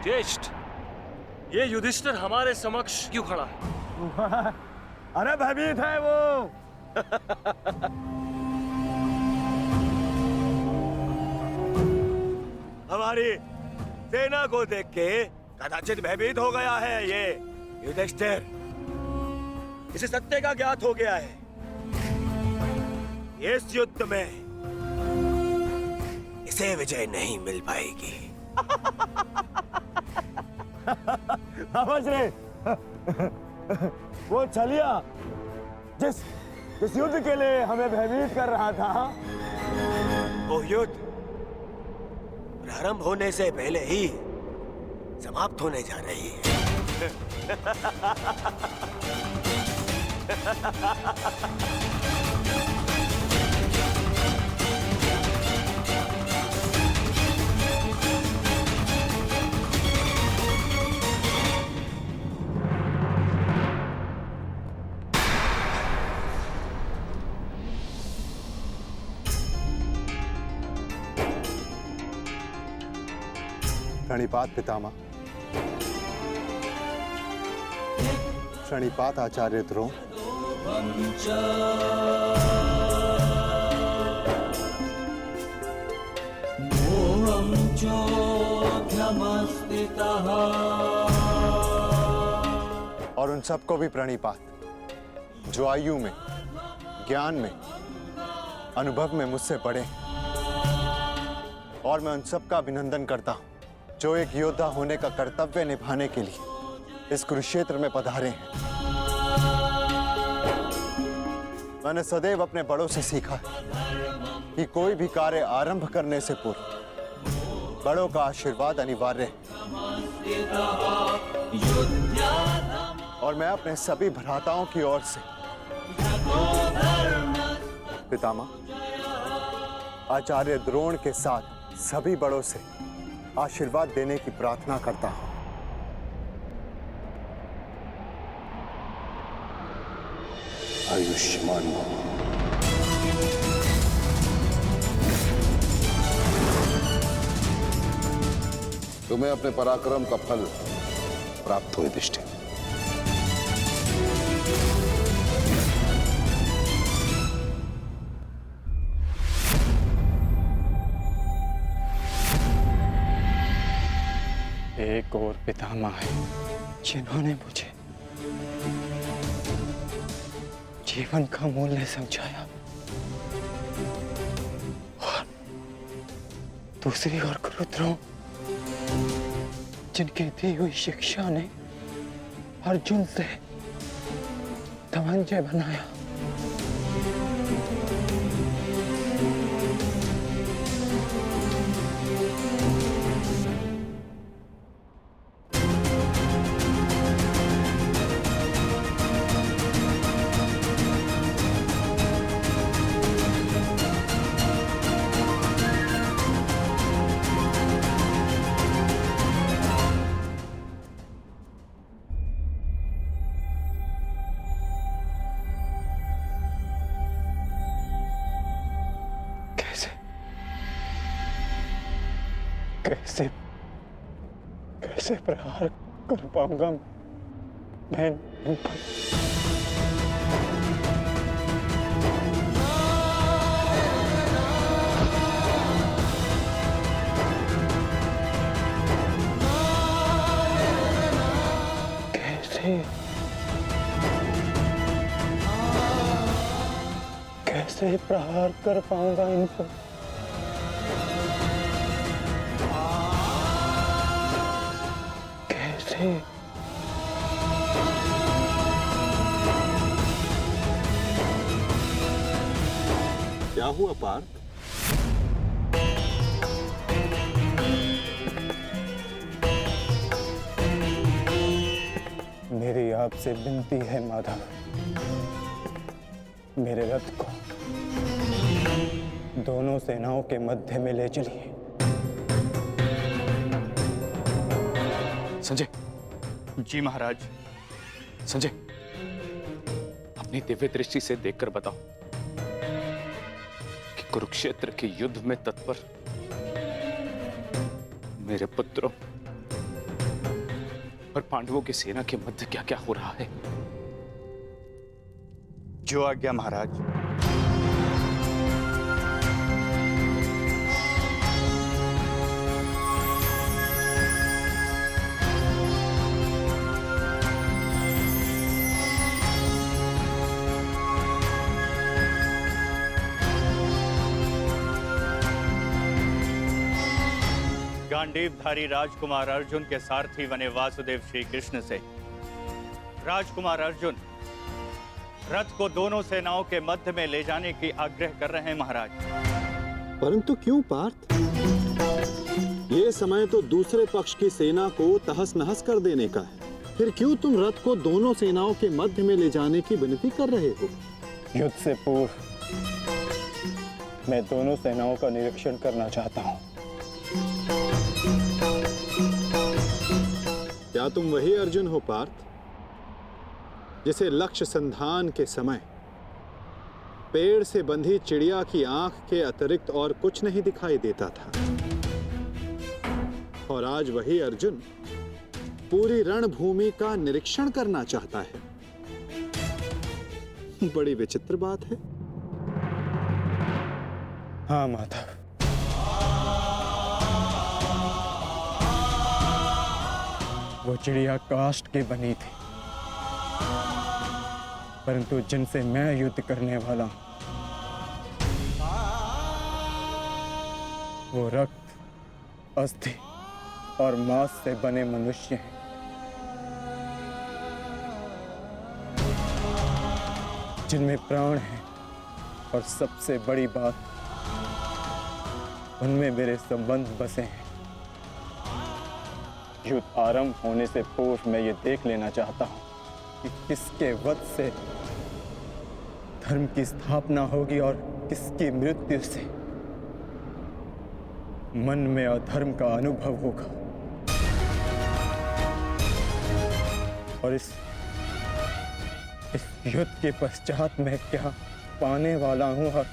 ज्येष्ठ, ये युधिष्ठिर हमारे समक्ष क्यों खड़ा है? अरे भयभीत है वो। हमारी सेना को देख के कदाचित भयभीत हो गया है ये युधिष्ठिर। इसे सत्य का ज्ञात हो गया है। इस युद्ध में इसे विजय नहीं मिल पाएगी। समझ रहे? वो छलिया जिस युद्ध के लिए हमें भयभीत कर रहा था, वो युद्ध प्रारंभ होने से पहले ही समाप्त होने जा रही है। प्रणिपात पितामह। प्रणिपात आचार्य द्रोण। और उन सबको भी प्रणिपात जो आयु में, ज्ञान में, अनुभव में मुझसे बड़े हैं। और मैं उन सबका अभिनंदन करता हूं जो एक योद्धा होने का कर्तव्य निभाने के लिए इस कुरुक्षेत्र में पधारे हैं। मैंने सदैव अपने बड़ों से सीखा है कि कोई भी कार्य आरंभ करने से पूर्व बड़ों का आशीर्वाद अनिवार्य है। और मैं अपने सभी भ्राताओं की ओर से पितामह आचार्य द्रोण के साथ सभी बड़ों से आशीर्वाद देने की प्रार्थना करता हूं। आयुष्मान भव। तुम्हें अपने पराक्रम का फल प्राप्त हो युधिष्ठिर। एक और पितामह है जिन्होंने मुझे जीवन का मूल्य समझाया, और दूसरी ओर गुरुद्रोण जिनकी दी हुई शिक्षा ने अर्जुन से धनंजय बनाया। कैसे कैसे प्रहार कर पाऊंगा मैं इन पर? कैसे कैसे प्रहार कर पाऊंगा इन पर? क्या हुआ पार्थ? मेरी आपसे विनती है माधव, मेरे रथ को दोनों सेनाओं के मध्य में ले चलिए। संजय। जी महाराज। संजय, अपनी दिव्य दृष्टि से देखकर बताओ कि कुरुक्षेत्र के युद्ध में तत्पर मेरे पुत्रों और पांडवों की सेना के मध्य क्या क्या हो रहा है। जो आज्ञा महाराज। गांडीवधारी राजकुमार अर्जुन के सारथी बने वासुदेव श्री कृष्ण से राजकुमार अर्जुन रथ को दोनों सेनाओं के मध्य में ले जाने की आग्रह कर रहे हैं महाराज। परंतु क्यों पार्थ? ये समय तो दूसरे पक्ष की सेना को तहस नहस कर देने का है। फिर क्यों तुम रथ को दोनों सेनाओं के मध्य में ले जाने की विनती कर रहे हो? युद्ध से पूर्व मैं दोनों सेनाओं का निरीक्षण करना चाहता हूँ। क्या तुम वही अर्जुन हो पार्थ, जिसे लक्ष्य संधान के समय पेड़ से बंधी चिड़िया की आंख के अतिरिक्त और कुछ नहीं दिखाई देता था, और आज वही अर्जुन पूरी रणभूमि का निरीक्षण करना चाहता है? बड़ी विचित्र बात है। हाँ माधव, वो चिड़िया काष्ठ की बनी थी, परंतु जिनसे मैं युद्ध करने वाला हूं वो रक्त, अस्थि और मांस से बने मनुष्य हैं। जिनमें प्राण है, और सबसे बड़ी बात, उनमें मेरे संबंध बसे हैं। युद्ध आरंभ होने से पूर्व मैं ये देख लेना चाहता हूं कि किसके वध से धर्म की स्थापना होगी और किसकी मृत्यु से मन में अधर्म का अनुभव होगा। और इस युद्ध के पश्चात मैं क्या पाने वाला हूं और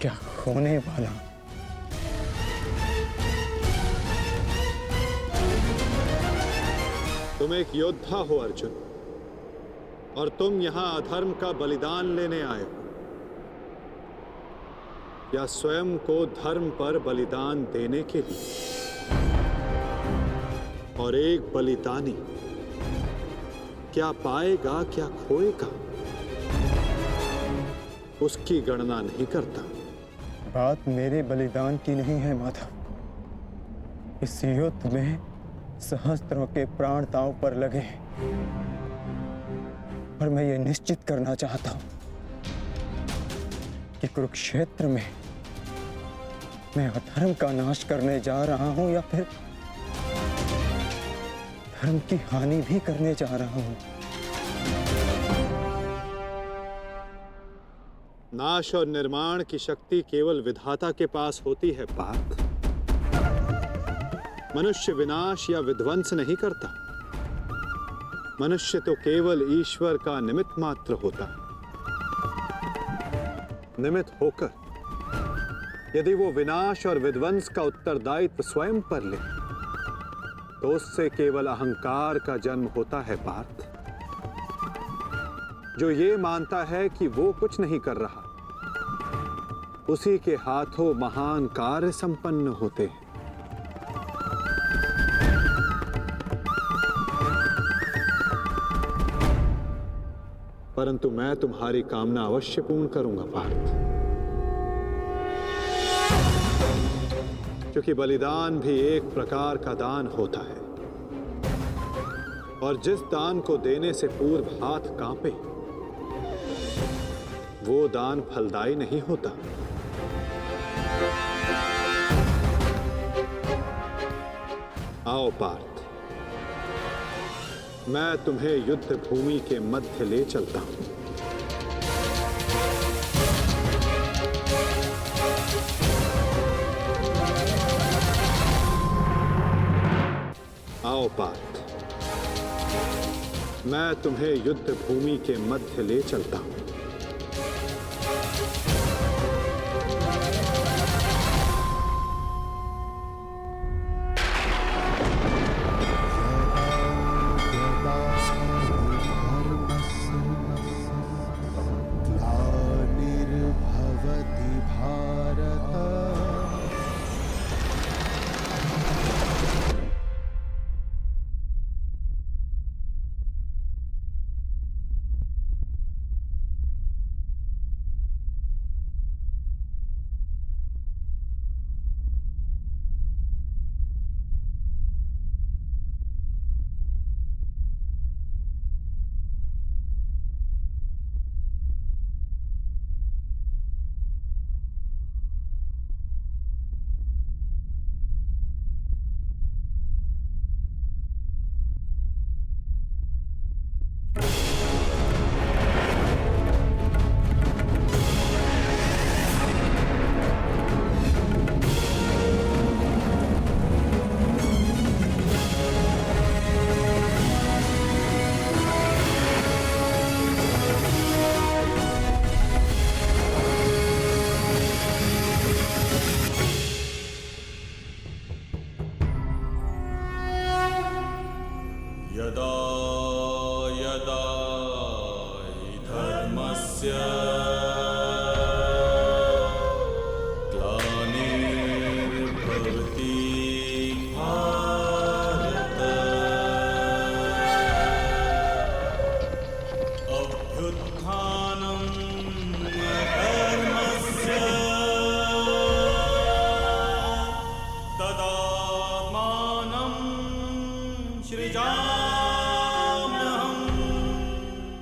क्या खोने वाला हूं। तुम एक योद्धा हो अर्जुन, और तुम यहां अधर्म का बलिदान लेने आए हो, या स्वयं को धर्म पर बलिदान देने के लिए? और एक बलिदानी क्या पाएगा क्या खोएगा, उसकी गणना नहीं करता। बात मेरे बलिदान की नहीं है माधव। इस युद्ध में सहस्त्रों के प्राण दांव पर लगे हैं, और मैं ये निश्चित करना चाहता हूं कि कुरुक्षेत्र में मैं अधर्म का नाश करने जा रहा हूं या फिर धर्म की हानि भी करने जा रहा हूं। नाश और निर्माण की शक्ति केवल विधाता के पास होती है पार्थ। मनुष्य विनाश या विध्वंस नहीं करता। मनुष्य तो केवल ईश्वर का निमित्त मात्र होता है। निमित्त होकर यदि वो विनाश और विध्वंस का उत्तरदायित्व स्वयं पर ले, तो उससे केवल अहंकार का जन्म होता है पार्थ, जो ये मानता है कि वो कुछ नहीं कर रहा। उसी के हाथों महान कार्य संपन्न होते हैं। परंतु मैं तुम्हारी कामना अवश्य पूर्ण करूंगा पार्थ, क्योंकि बलिदान भी एक प्रकार का दान होता है, और जिस दान को देने से पूर्व हाथ कांपे, वो दान फलदायी नहीं होता। आओ पार्थ, मैं तुम्हें युद्ध भूमि के मध्य ले चलता हूं। आओ पार्थ, मैं तुम्हें युद्ध भूमि के मध्य ले चलता हूं।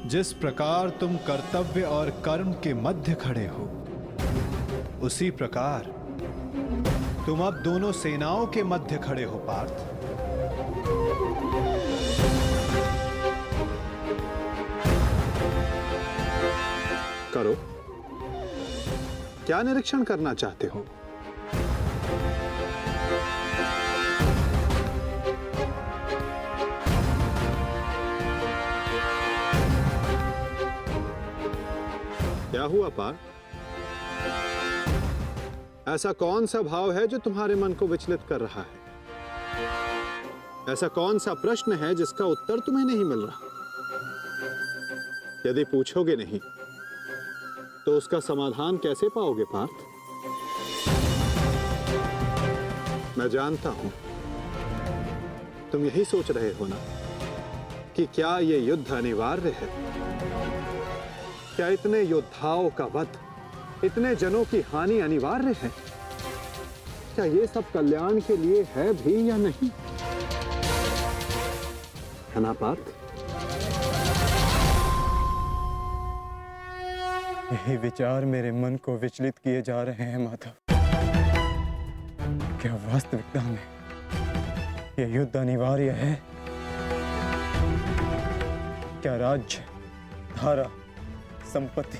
जिस प्रकार तुम कर्तव्य और कर्म के मध्य खड़े हो, उसी प्रकार तुम अब दोनों सेनाओं के मध्य खड़े हो पार्थ। करो, क्या निरीक्षण करना चाहते हो? क्या हुआ पार्थ? ऐसा कौन सा भाव है जो तुम्हारे मन को विचलित कर रहा है? ऐसा कौन सा प्रश्न है जिसका उत्तर तुम्हें नहीं मिल रहा? यदि पूछोगे नहीं तो उसका समाधान कैसे पाओगे पार्थ? मैं जानता हूं तुम यही सोच रहे हो ना कि क्या यह युद्ध अनिवार्य है? क्या इतने योद्धाओं का वध, इतने जनों की हानि अनिवार्य है? क्या ये सब कल्याण के लिए है भी या नहीं? है ना पार्थ? यही विचार मेरे मन को विचलित किए जा रहे हैं माधव। क्या वास्तविकता में यह युद्ध अनिवार्य है? क्या राज्य, धारा, संपत्ति,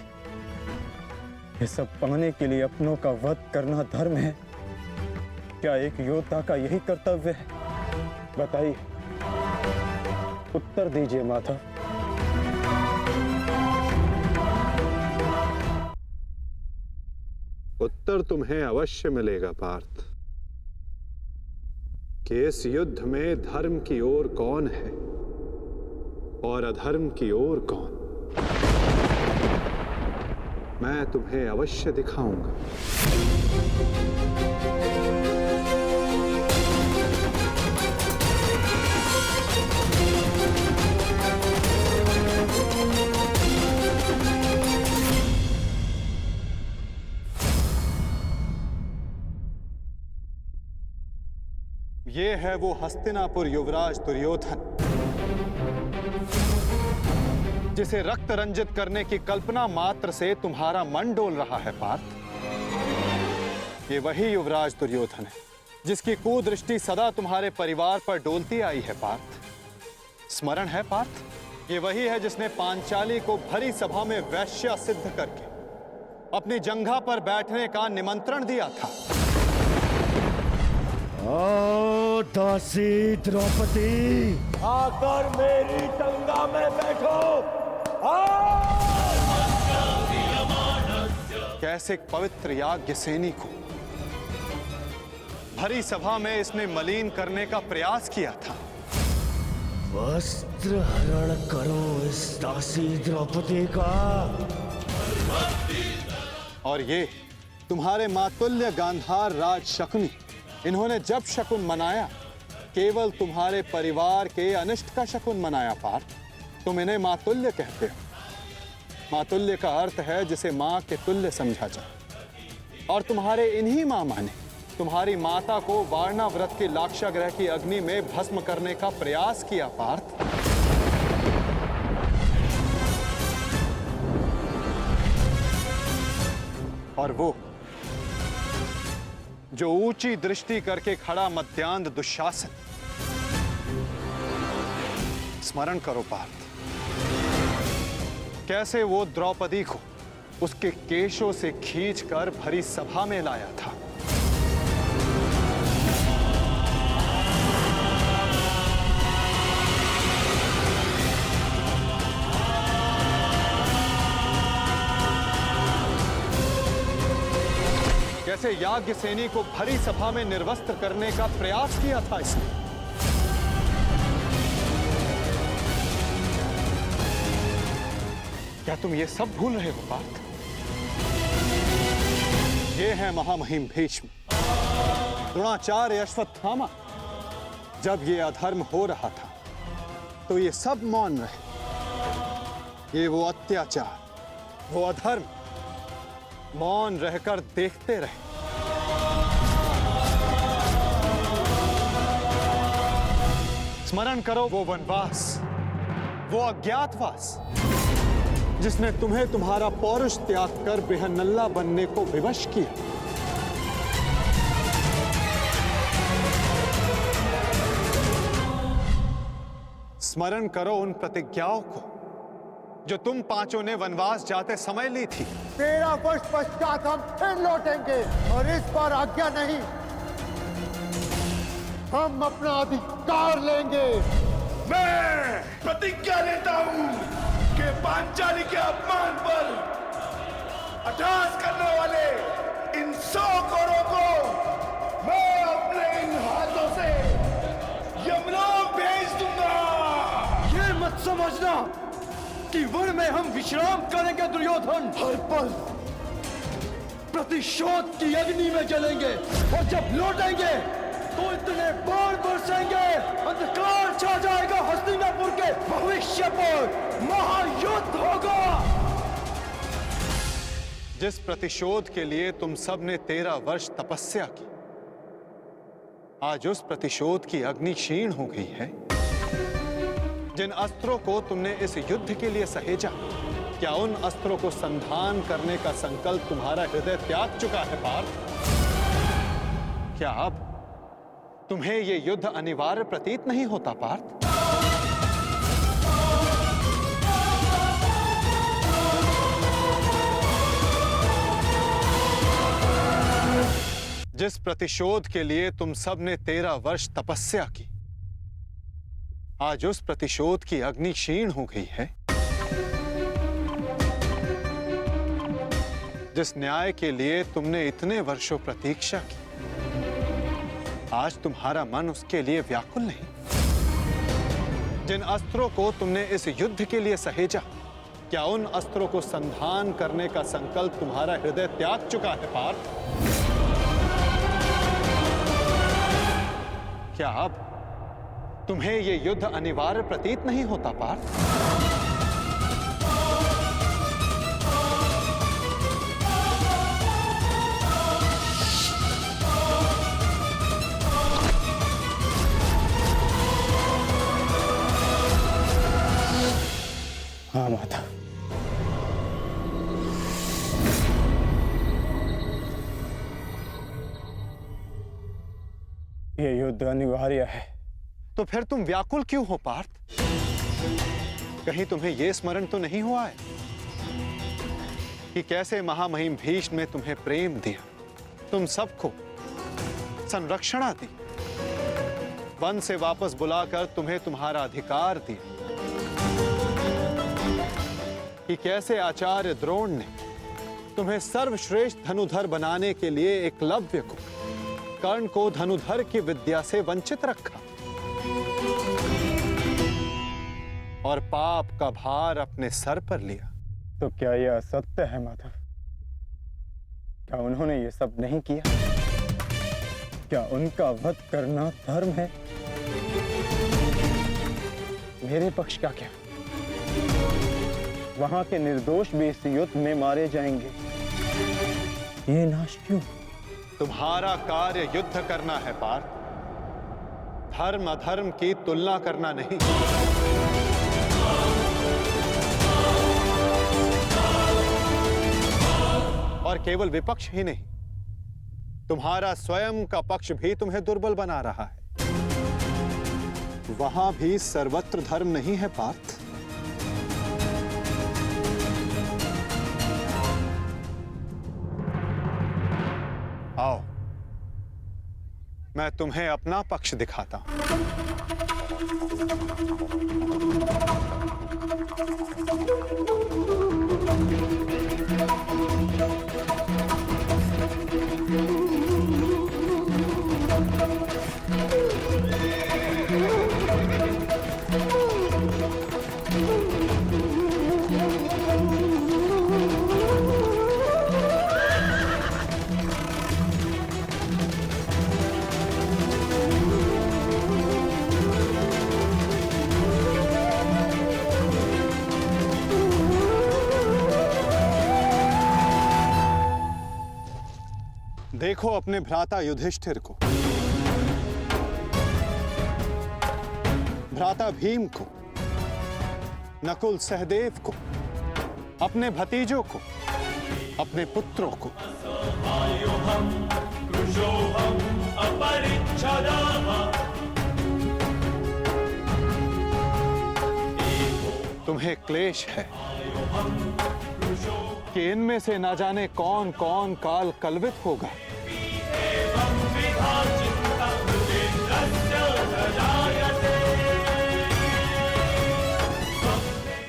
ये सब पाने के लिए अपनों का वध करना धर्म है? क्या एक योद्धा का यही कर्तव्य है? बताइए, उत्तर दीजिए माधव। उत्तर तुम्हें अवश्य मिलेगा पार्थ कि इस युद्ध में धर्म की ओर कौन है और अधर्म की ओर कौन। मैं तुम्हें अवश्य दिखाऊंगा। ये है वो हस्तिनापुर युवराज दुर्योधन जिसे रक्त रंजित करने की कल्पना मात्र से तुम्हारा मन डोल रहा है पार्थ। ये वही युवराज दुर्योधन है जिसकी कुदृष्टि सदा तुम्हारे परिवार पर डोलती आई है पार्थ। स्मरण है पार्थ? ये वही है जिसने पांचाली को भरी सभा में वैश्य सिद्ध करके अपनी जंघा पर बैठने का निमंत्रण दिया था। ओ दासी द्रौपदी, आकर मेरी जंगा में बैठो। कैसे एक पवित्र याज्ञ सेनी को भरी सभा में इसने मलिन करने का प्रयास किया था। वस्त्र हरण करो इस दासी द्रौपदी का। और ये तुम्हारे मातुल्य गांधार राज शकुनी, इन्होंने जब शकुन मनाया केवल तुम्हारे परिवार के अनिष्ट का शकुन मनाया पार्थ। तुम इन्हें मातुल्य कहते हो। मातुल्य का अर्थ है जिसे मां के तुल्य समझा जाए। और तुम्हारे इन्हीं मामा ने तुम्हारी माता को वारणा व्रत के लाक्षागृह की अग्नि में भस्म करने का प्रयास किया पार्थ। और वो जो ऊंची दृष्टि करके खड़ा मध्यांध दुशासन, स्मरण करो पार्थ, कैसे वो द्रौपदी को उसके केशों से खींचकर भरी सभा में लाया था। कैसे याज्ञ सेनी को भरी सभा में निर्वस्त्र करने का प्रयास किया था इसने। क्या तुम ये सब भूल रहे हो पार्थ? ये है महामहिम भीष्म, द्रोणाचार्य, अश्वत्थामा। जब ये अधर्म हो रहा था तो ये सब मौन रहे। ये वो अत्याचार, वो अधर्म मौन रहकर देखते रहे। स्मरण करो वो वनवास, वो अज्ञातवास, जिसने तुम्हें तुम्हारा पौरुष त्याग कर बृहन्नल्ला बनने को विवश किया। स्मरण करो उन प्रतिज्ञाओं को जो तुम पांचों ने वनवास जाते समय ली थी। 13 वर्ष पश्चात हम फिर लौटेंगे और इस बार आज्ञा नहीं, हम अपना अधिकार लेंगे। मैं प्रतिज्ञा लेता हूं कि पांचाली के अपमान पर अट्टहास करने वाले इन 100 कौरों को मैं अपने इन हाथों से यमलोक भेज दूंगा। ये मत समझना कि वन में हम विश्राम करेंगे दुर्योधन। हर पल प्रतिशोध की अग्नि में जलेंगे और जब लौटेंगे तो इतने बाण बरसेंगे, अंधकार छा जाएगा हस्तिनापुर के भविष्य पर, महायुद्ध होगा। जिस प्रतिशोध के लिए तुम सब ने 13 वर्ष तपस्या की, आज उस प्रतिशोध की अग्नि क्षीण हो गई है। जिन अस्त्रों को तुमने इस युद्ध के लिए सहेजा, क्या उन अस्त्रों को संधान करने का संकल्प तुम्हारा हृदय त्याग चुका है पार्थ? क्या अब तुम्हें यह युद्ध अनिवार्य प्रतीत नहीं होता पार्थ? जिस प्रतिशोध के लिए तुम सब ने 13 वर्ष तपस्या की, आज उस प्रतिशोध की अग्नि क्षीण हो गई है। जिस न्याय के लिए तुमने इतने वर्षों प्रतीक्षा की, आज तुम्हारा मन उसके लिए व्याकुल नहीं। जिन अस्त्रों को तुमने इस युद्ध के लिए सहेजा, क्या उन अस्त्रों को संधान करने का संकल्प तुम्हारा हृदय त्याग चुका है पार्थ? क्या अब तुम्हें यह युद्ध अनिवार्य प्रतीत नहीं होता पार्थ? हाँ माता, ये युद्ध अनिवार्य है। तो फिर तुम व्याकुल क्यों हो पार्थ? कहीं तुम्हें यह स्मरण तो नहीं हुआ है कि कैसे महामहिम भीष्म ने तुम्हें प्रेम दिया, तुम सबको संरक्षणा दी, वन से वापस बुलाकर तुम्हें तुम्हारा अधिकार दिया, कि कैसे आचार्य द्रोण ने तुम्हें सर्वश्रेष्ठ धनुधर बनाने के लिए एकलव्य को, कर्ण को धनुधर की विद्या से वंचित रखा और पाप का भार अपने सर पर लिया। तो क्या यह असत्य है माधव? क्या उन्होंने ये सब नहीं किया? क्या उनका वध करना धर्म है? मेरे पक्ष का क्या? वहां के निर्दोष भी इस युद्ध में मारे जाएंगे। ये नाश क्यों? तुम्हारा कार्य युद्ध करना है पार्थ, धर्म अधर्म की तुलना करना नहीं। और केवल विपक्ष ही नहीं, तुम्हारा स्वयं का पक्ष भी तुम्हें दुर्बल बना रहा है। वहां भी सर्वत्र धर्म नहीं है पार्थ। आओ, मैं तुम्हें अपना पक्ष दिखाता हूं। देखो अपने भ्राता युधिष्ठिर को, भ्राता भीम को, नकुल सहदेव को, अपने भतीजों को, अपने पुत्रों को। तुम्हें क्लेश है कि इनमें से ना जाने कौन कौन काल कलवित होगा।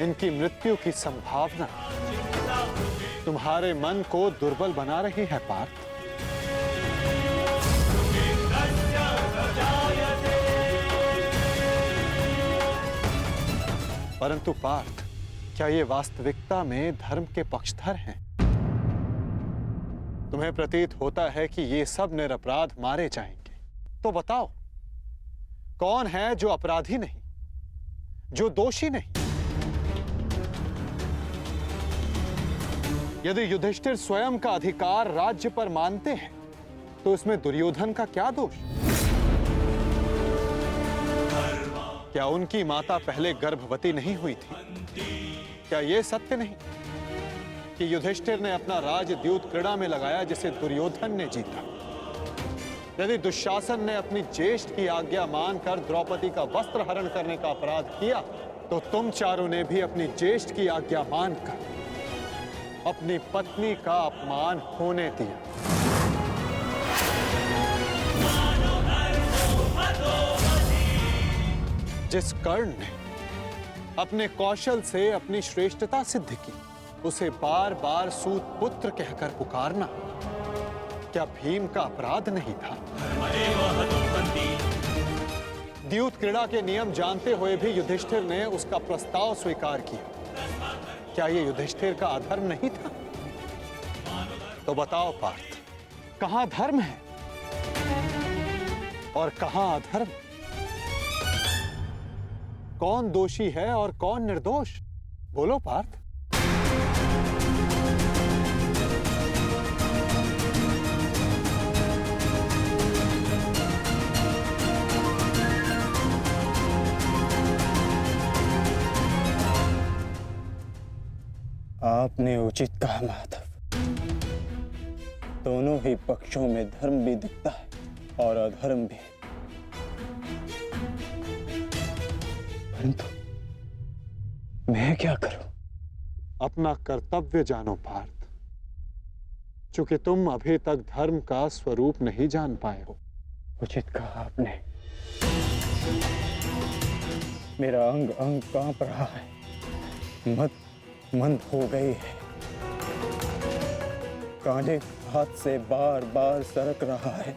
इनकी मृत्यु की संभावना तुम्हारे मन को दुर्बल बना रही है पार्थ। परंतु पार्थ, क्या ये वास्तविकता में धर्म के पक्षधर हैं? तुम्हें प्रतीत होता है कि ये सब निरपराध मारे जाएंगे। तो बताओ, कौन है जो अपराधी नहीं, जो दोषी नहीं? यदि युधिष्ठिर स्वयं का अधिकार राज्य पर मानते हैं, तो इसमें दुर्योधन का क्या दोष? क्या उनकी माता पहले गर्भवती नहीं हुई थी? क्या यह सत्य नहीं कि युधिष्ठिर ने अपना राज द्यूत क्रीड़ा में लगाया जिसे दुर्योधन ने जीता? यदि दुशासन ने अपनी ज्येष्ठ की आज्ञा मानकर द्रौपदी का वस्त्र हरण करने का अपराध किया, तो तुम चारों ने भी अपनी ज्येष्ठ की आज्ञा मानकर अपनी पत्नी का अपमान होने दिया। जिस कर्ण ने अपने कौशल से अपनी श्रेष्ठता सिद्ध की, उसे बार बार सूत पुत्र कहकर पुकारना क्या भीम का अपराध नहीं था? द्यूत क्रीड़ा के नियम जानते हुए भी युधिष्ठिर ने उसका प्रस्ताव स्वीकार किया। क्या यह युधिष्ठिर का अधर्म नहीं था? तो बताओ पार्थ, कहां धर्म है और कहां अधर्म? कौन दोषी है और कौन निर्दोष? बोलो पार्थ। आपने उचित कहा माधव। दोनों ही पक्षों में धर्म भी दिखता है और अधर्म भी। परंतु मैं क्या करूं? अपना कर्तव्य जानो पार्थ, चूंकि तुम अभी तक धर्म का स्वरूप नहीं जान पाए हो। उचित कहा आपने। मेरा अंग अंग कांप रहा है, मंद हो गई है। कांधे हाथ से बार बार सरक रहा है।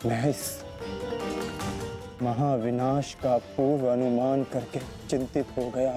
मैं इस महाविनाश का पूर्व अनुमान करके चिंतित हो गया।